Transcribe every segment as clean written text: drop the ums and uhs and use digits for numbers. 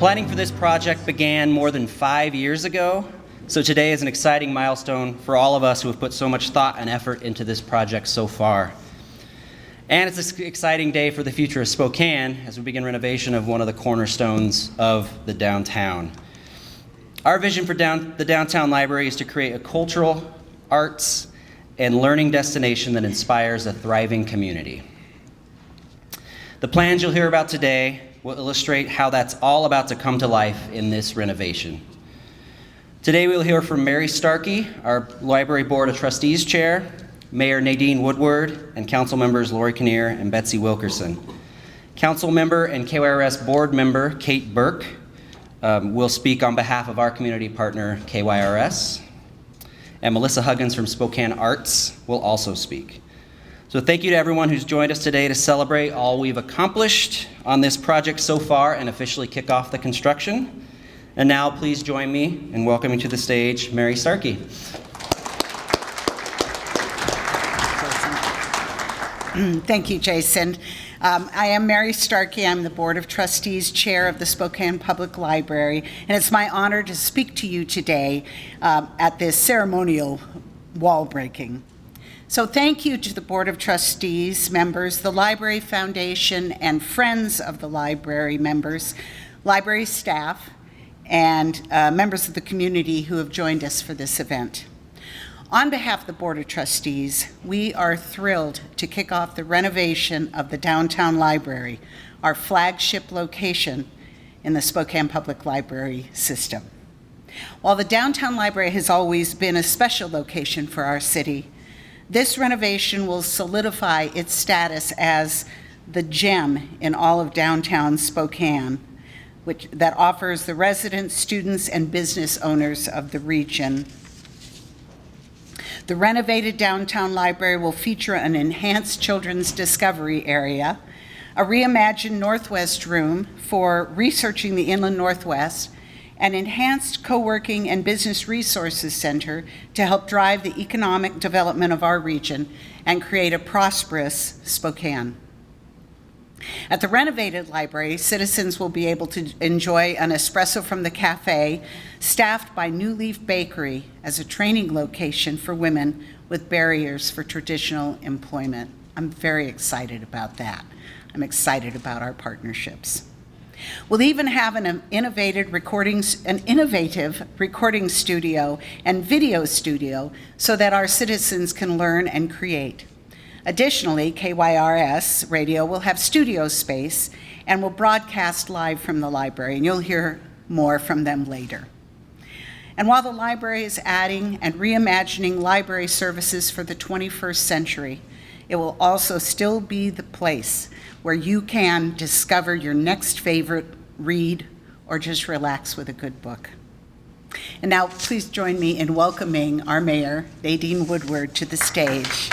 Planning for this project began more than 5 years ago, so today is an exciting milestone for all of us who have put so much thought and effort into this project so far. And it's an exciting day for the future of Spokane as we begin renovation of one of the cornerstones of the downtown. Our vision for the downtown library is to create a cultural, arts, and learning destination that inspires a thriving community. The plans you'll hear about today will illustrate how that's all about to come to life in this renovation. Today we'll hear from Mary Starkey, our Library Board of Trustees Chair, Mayor Nadine Woodward, and Council members Lori Kinnear and Betsy Wilkerson. Council member and KYRS Board member Kate Burke will speak on behalf of our community partner KYRS. And Melissa Huggins from Spokane Arts will also speak. So thank you to everyone who's joined us today to celebrate all we've accomplished on this project so far and officially kick off the construction. And now please join me in welcoming to the stage Mary Starkey. Thank you, Jason. I am Mary Starkey. I'm the Board of Trustees Chair of the Spokane Public Library, and it's my honor to speak to you today at this ceremonial wall breaking. So thank you to the Board of Trustees members, the Library Foundation, and friends of the library members, library staff, and members of the community who have joined us for this event. On behalf of the Board of Trustees, we are thrilled to kick off the renovation of the Downtown Library, our flagship location in the Spokane Public Library system. While the Downtown Library has always been a special location for our city, this renovation will solidify its status as the gem in all of downtown Spokane, that offers the residents, students, and business owners of the region. The renovated Downtown Library will feature an enhanced children's discovery area, a reimagined Northwest room for researching the Inland Northwest, an enhanced co-working and business resources center to help drive the economic development of our region and create a prosperous Spokane. At the renovated library, citizens will be able to enjoy an espresso from the cafe, staffed by New Leaf Bakery as a training location for women with barriers for traditional employment. I'm very excited about that. I'm excited about our partnerships. We'll even have an innovative recording studio and video studio so that our citizens can learn and create. Additionally, KYRS Radio will have studio space and will broadcast live from the library, and you'll hear more from them later. And while the library is adding and reimagining library services for the 21st century, it will also still be the place where you can discover your next favorite read or just relax with a good book. And now please join me in welcoming our mayor, Nadine Woodward, to the stage.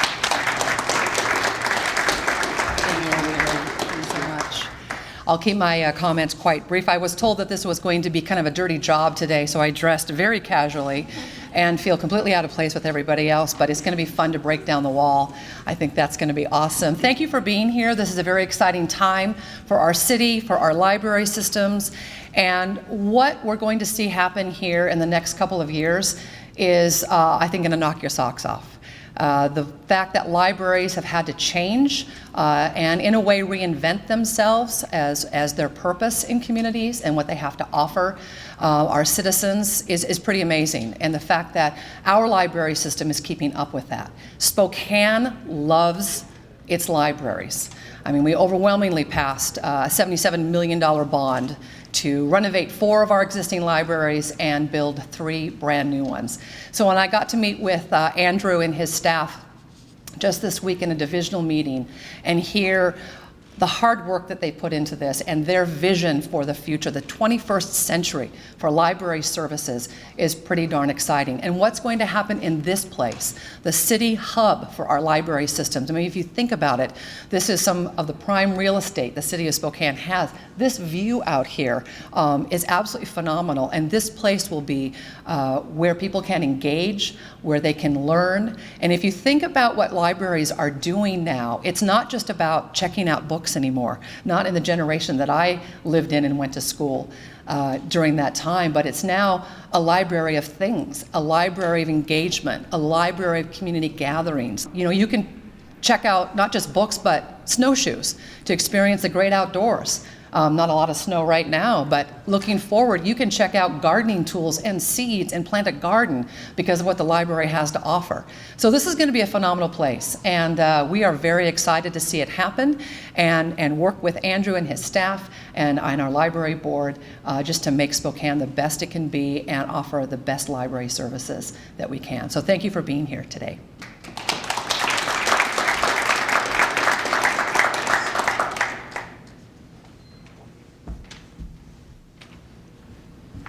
I'll keep my comments quite brief. I was told that this was going to be kind of a dirty job today, so I dressed very casually and feel completely out of place with everybody else, but it's going to be fun to break down the wall. I think that's going to be awesome. Thank you for being here. This is a very exciting time for our city, for our library systems, and what we're going to see happen here in the next couple of years is, I think, going to knock your socks off. The fact that libraries have had to change and in a way reinvent themselves as their purpose in communities and what they have to offer our citizens is pretty amazing. And the fact that our library system is keeping up with that. Spokane loves its libraries. I mean, we overwhelmingly passed a $77 million bond to renovate 4 of our existing libraries and build 3 brand new ones. So when I got to meet with Andrew and his staff just this week in a divisional meeting and hear the hard work that they put into this and their vision for the future, the 21st century for library services, is pretty darn exciting. And what's going to happen in this place, the city hub for our library systems. I mean, if you think about it, this is some of the prime real estate the city of Spokane has. This view out here is absolutely phenomenal, and this place will be where people can engage, where they can learn. And if you think about what libraries are doing now, it's not just about checking out books books anymore, not in the generation that I lived in and went to school during that time, but it's now a library of things, a library of engagement, a library of community gatherings. You know, you can check out not just books, but snowshoes to experience the great outdoors. Not a lot of snow right now, but looking forward, you can check out gardening tools and seeds and plant a garden because of what the library has to offer. So this is going to be a phenomenal place, and we are very excited to see it happen and work with Andrew and his staff and our library board just to make Spokane the best it can be and offer the best library services that we can. So thank you for being here today.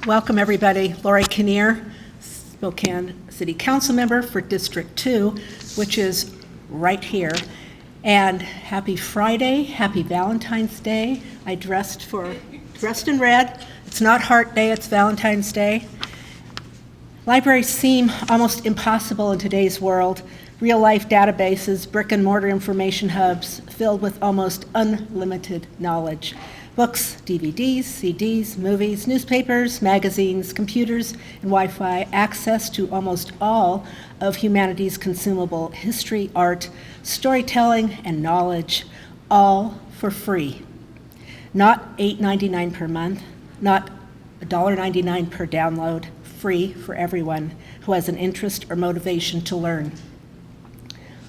Welcome, everybody. Lori Kinnear, Spokane City Council member for District 2, which is right here. And happy Friday, happy Valentine's Day. I dressed in red. It's not Heart Day, it's Valentine's Day. Libraries seem almost impossible in today's world. Real-life databases, brick-and-mortar information hubs filled with almost unlimited knowledge. Books, DVDs, CDs, movies, newspapers, magazines, computers, and Wi-Fi, access to almost all of humanity's consumable history, art, storytelling, and knowledge, all for free. Not $8.99 per month, not $1.99 per download, free for everyone who has an interest or motivation to learn.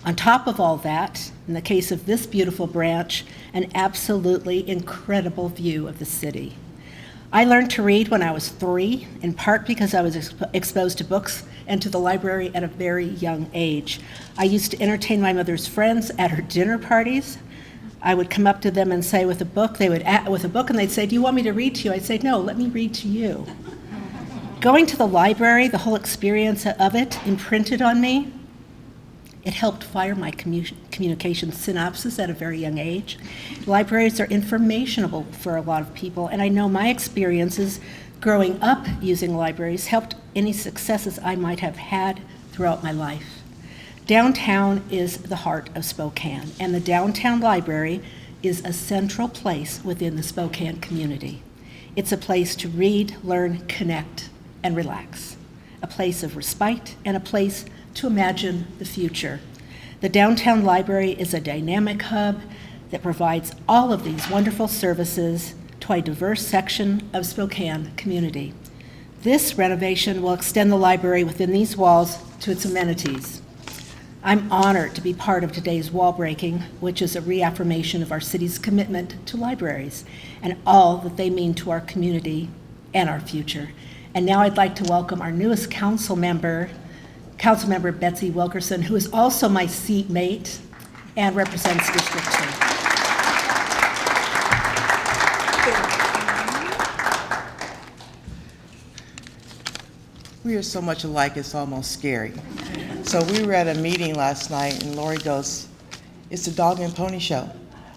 On top of all that, in the case of this beautiful branch, an absolutely incredible view of the city. I learned to read when I was 3, in part because I was exposed to books and to the library at a very young age. I used to entertain my mother's friends at her dinner parties. I would come up to them and say with a book, and they'd say, "Do you want me to read to you?" I'd say, "No, let me read to you." Going to the library, the whole experience of it imprinted on me. It helped fire my communication synapses at a very young age. Libraries are informational for a lot of people, and I know my experiences growing up using libraries helped any successes I might have had throughout my life. Downtown is the heart of Spokane, and the downtown library is a central place within the Spokane community. It's a place to read, learn, connect, and relax. A place of respite and a place to imagine the future. The downtown library is a dynamic hub that provides all of these wonderful services to a diverse section of Spokane community. This renovation will extend the library within these walls to its amenities. I'm honored to be part of today's wall breaking, which is a reaffirmation of our city's commitment to libraries and all that they mean to our community and our future. And now I'd like to welcome our newest Councilmember Betsy Wilkerson, who is also my seatmate and represents District 2. We are so much alike, it's almost scary. So we were at a meeting last night, and Lori goes, "It's the dog and pony show."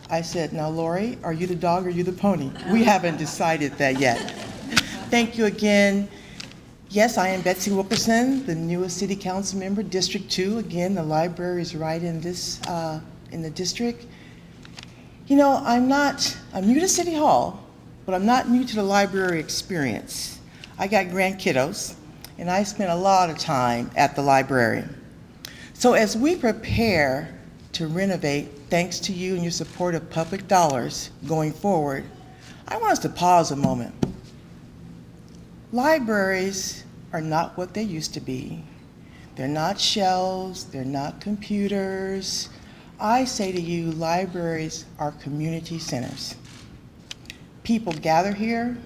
I said, "Now, Lori, are you the dog or are you the pony? We haven't decided that yet." Thank you again. Yes, I am Betsy Wilkerson, the newest City Council member, District 2. Again, the library is right in this, in the district. You know, I'm new to City Hall, but I'm not new to the library experience. I got grandkiddos, and I spent a lot of time at the library. So as we prepare to renovate, thanks to you and your support of public dollars going forward, I want us to pause a moment. Libraries are not what they used to be. They're not shelves, they're not computers. I say to you, libraries are community centers. People gather here,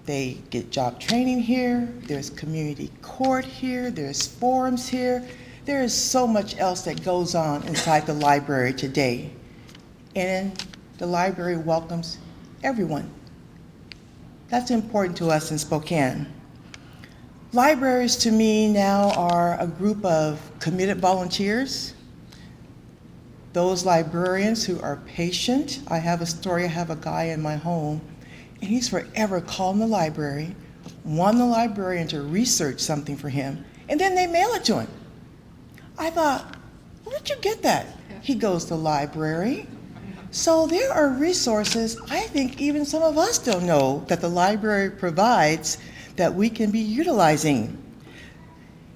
they get job training here, there's community court here, there's forums here. There is so much else that goes on inside the library today. And the library welcomes everyone. That's important to us in Spokane. Libraries to me now are a group of committed volunteers, those librarians who are patient. I have a guy in my home, and he's forever calling the library, wanting the librarian to research something for him, and then they mail it to him. I thought, where'd you get that? He goes, the library. So there are resources I think even some of us don't know that the library provides that we can be utilizing.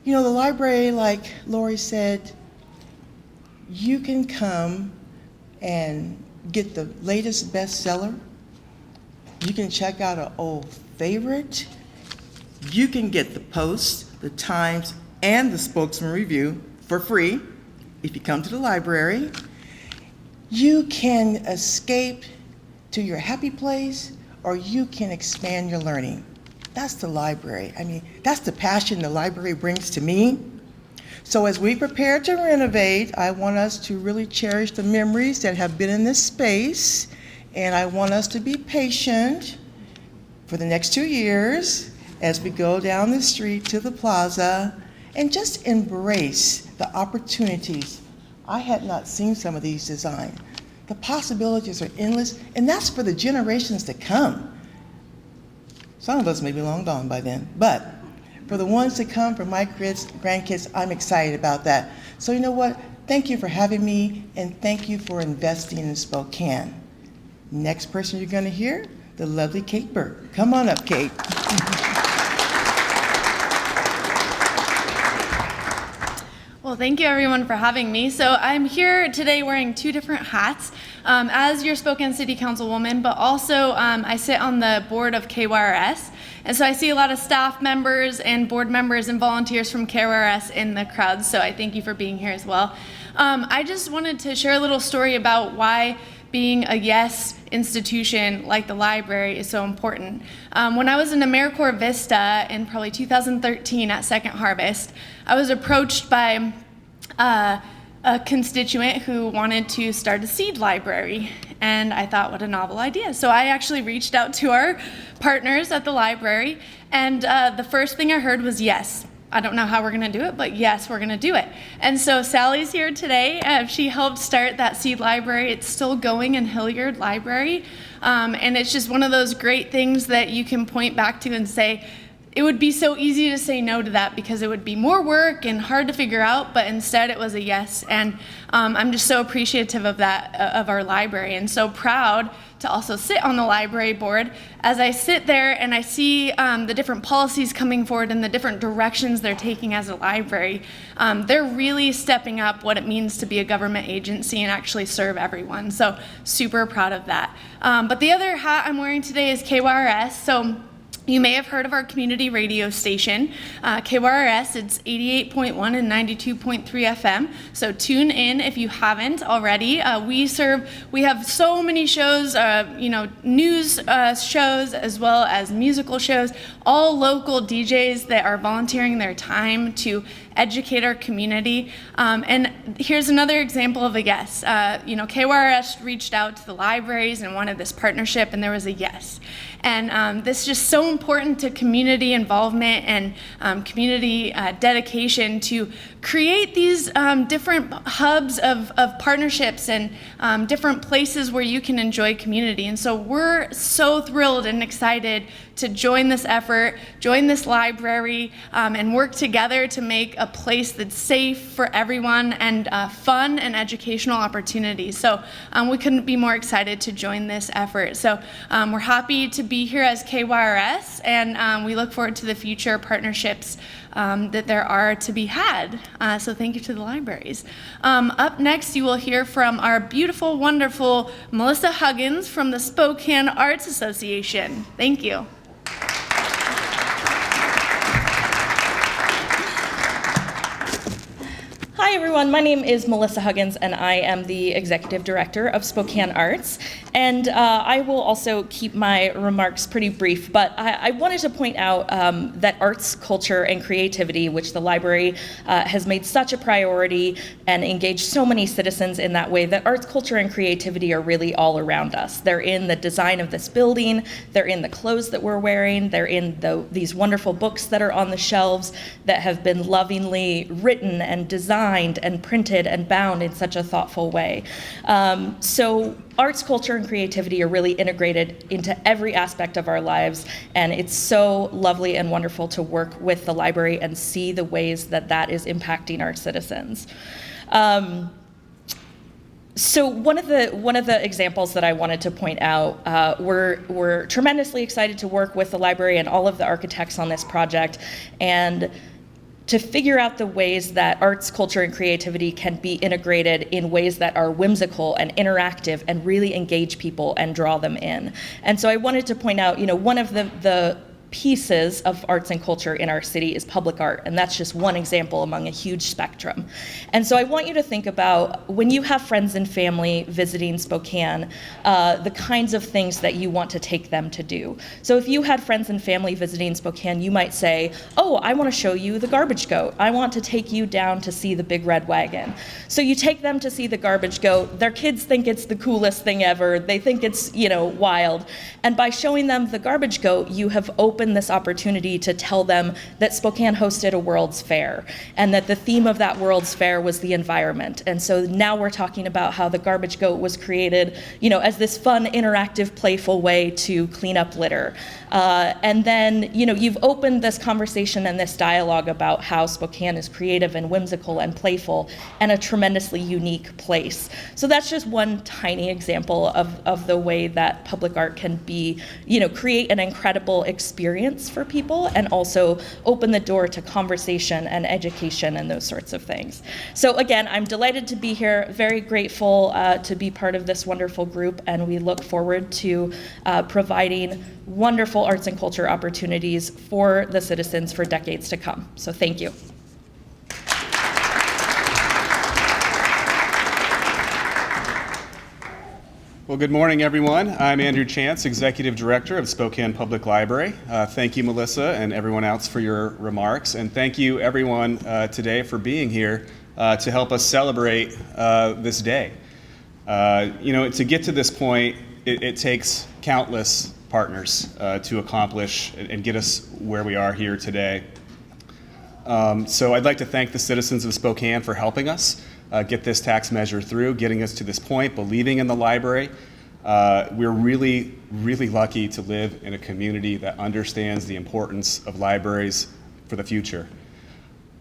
You know, the library, like Lori said, you can come and get the latest bestseller. You can check out an old favorite. You can get the Post, the Times, and the Spokesman Review for free if you come to the library. You can escape to your happy place, or you can expand your learning. That's the library. I mean, that's the passion the library brings to me. So as we prepare to renovate, I want us to really cherish the memories that have been in this space, and I want us to be patient for the next 2 years as we go down the street to the plaza and just embrace the opportunities. I had not seen some of these designs. The possibilities are endless, and that's for the generations to come. Some of us may be long gone by then, but for the ones to come, for my kids, grandkids, I'm excited about that. So you know what? Thank you for having me, and thank you for investing in Spokane. Next person you're gonna hear, the lovely Kate Burke. Come on up, Kate. Well, thank you everyone for having me. So I'm here today wearing 2 different hats as your Spokane City Councilwoman, but also I sit on the board of KYRS. And so I see a lot of staff members and board members and volunteers from KYRS in the crowd, so I thank you for being here as well. I just wanted to share a little story about why being a YES institution like the library is so important. When I was in AmeriCorps Vista in probably 2013 at Second Harvest, I was approached by a constituent who wanted to start a seed library, and I thought, what a novel idea. So I actually reached out to our partners at the library, and the first thing I heard was yes. I don't know how we're gonna do it, but yes, we're gonna do it. And so Sally's here today. She helped start that seed library. It's still going in Hilliard Library. And it's just one of those great things that you can point back to and say, it would be so easy to say no to that because it would be more work and hard to figure out, but instead it was a yes. And I'm just so appreciative of that, of our library, and so proud to also sit on the library board. As I sit there and I see the different policies coming forward and the different directions they're taking as a library, they're really stepping up what it means to be a government agency and actually serve everyone. So super proud of that. But the other hat I'm wearing today is KYRS. So you may have heard of our community radio station, KYRS. It's 88.1 and 92.3 FM. So tune in if you haven't already. We have so many shows, news shows as well as musical shows, all local DJs that are volunteering their time to educate our community. And here's another example of a yes. KYRS reached out to the libraries and wanted this partnership, and there was a yes. And this is just so important to community involvement and community dedication to create these different hubs of partnerships and different places where you can enjoy community. And so we're so thrilled and excited to join this effort, join this library, and work together to make a place that's safe for everyone and fun and educational opportunities. So we couldn't be more excited to join this effort. So we're happy to be here as KYRS, and we look forward to the future partnerships that there are to be had. So thank you to the libraries. Up next, you will hear from our beautiful, wonderful Melissa Huggins from the Spokane Arts Association. Thank you. Hi everyone, my name is Melissa Huggins and I am the Executive Director of Spokane Arts. And I will also keep my remarks pretty brief, but I wanted to point out that arts, culture, and creativity, which the library has made such a priority and engaged so many citizens in that way, that arts, culture, and creativity are really all around us. They're in the design of this building, they're in the clothes that we're wearing, they're in these wonderful books that are on the shelves that have been lovingly written and designed and printed and bound in such a thoughtful way. So arts, culture, and creativity are really integrated into every aspect of our lives, and it's so lovely and wonderful to work with the library and see the ways that that is impacting our citizens. So one of the examples that I wanted to point out, we're tremendously excited to work with the library and all of the architects on this project, and to figure out the ways that arts, culture, and creativity can be integrated in ways that are whimsical and interactive and really engage people and draw them in. And so I wanted to point out, one of the pieces of arts and culture in our city is public art, and that's just one example among a huge spectrum. And so I want you to think about when you have friends and family visiting Spokane, the kinds of things that you want to take them to do. So if you had friends and family visiting Spokane, you might say, oh, I want to show you the Garbage Goat. I want to take you down to see the Big Red Wagon. So you take them to see the Garbage Goat. Their kids think it's the coolest thing ever. They think it's, wild. And by showing them the Garbage Goat, you have opened this opportunity to tell them that Spokane hosted a World's Fair and that the theme of that World's Fair was the environment. And so now we're talking about how the Garbage Goat was created, as this fun, interactive, playful way to clean up litter. And then, you've opened this conversation and this dialogue about how Spokane is creative and whimsical and playful and a tremendously unique place. So that's just one tiny example of the way that public art can be, create an incredible experience for people and also open the door to conversation and education and those sorts of things. So again, I'm delighted to be here, very grateful to be part of this wonderful group, and we look forward to providing wonderful arts and culture opportunities for the citizens for decades to come. So thank you. Well, good morning, everyone. I'm Andrew Chance, Executive Director of Spokane Public Library. Thank you, Melissa, and everyone else for your remarks. And thank you, everyone, today for being here to help us celebrate this day. To get to this point, it takes countless partners to accomplish and get us where we are here today. So I'd like to thank the citizens of Spokane for helping us get this tax measure through, getting us to this point, believing in the library. We're really, really lucky to live in a community that understands the importance of libraries for the future.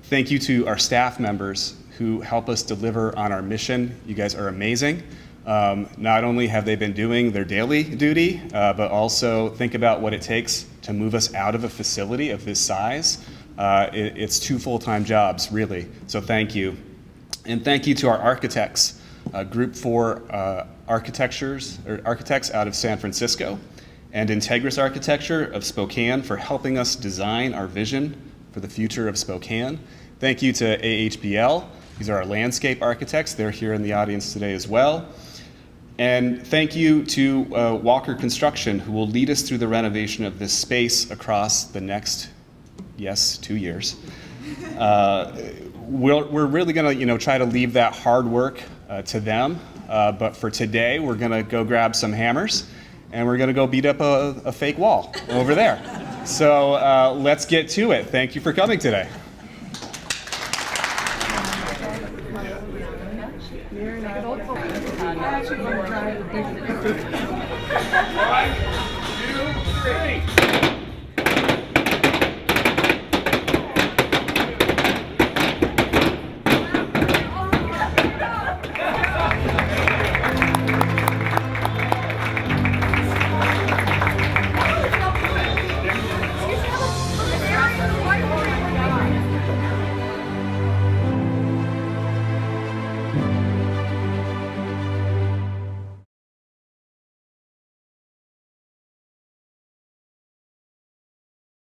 Thank you to our staff members who help us deliver on our mission. You guys are amazing. Not only have they been doing their daily duty, but also think about what it takes to move us out of a facility of this size. It's 2 full-time jobs, really, so thank you. And thank you to our architects, Group 4 architects out of San Francisco, and Integris Architecture of Spokane for helping us design our vision for the future of Spokane. Thank you to AHBL. These are our landscape architects. They're here in the audience today as well. And thank you to Walker Construction, who will lead us through the renovation of this space across the next, 2 years. We're really going to, try to leave that hard work to them. But for today, we're going to go grab some hammers, and we're going to go beat up a fake wall over there. So let's get to it. Thank you for coming today.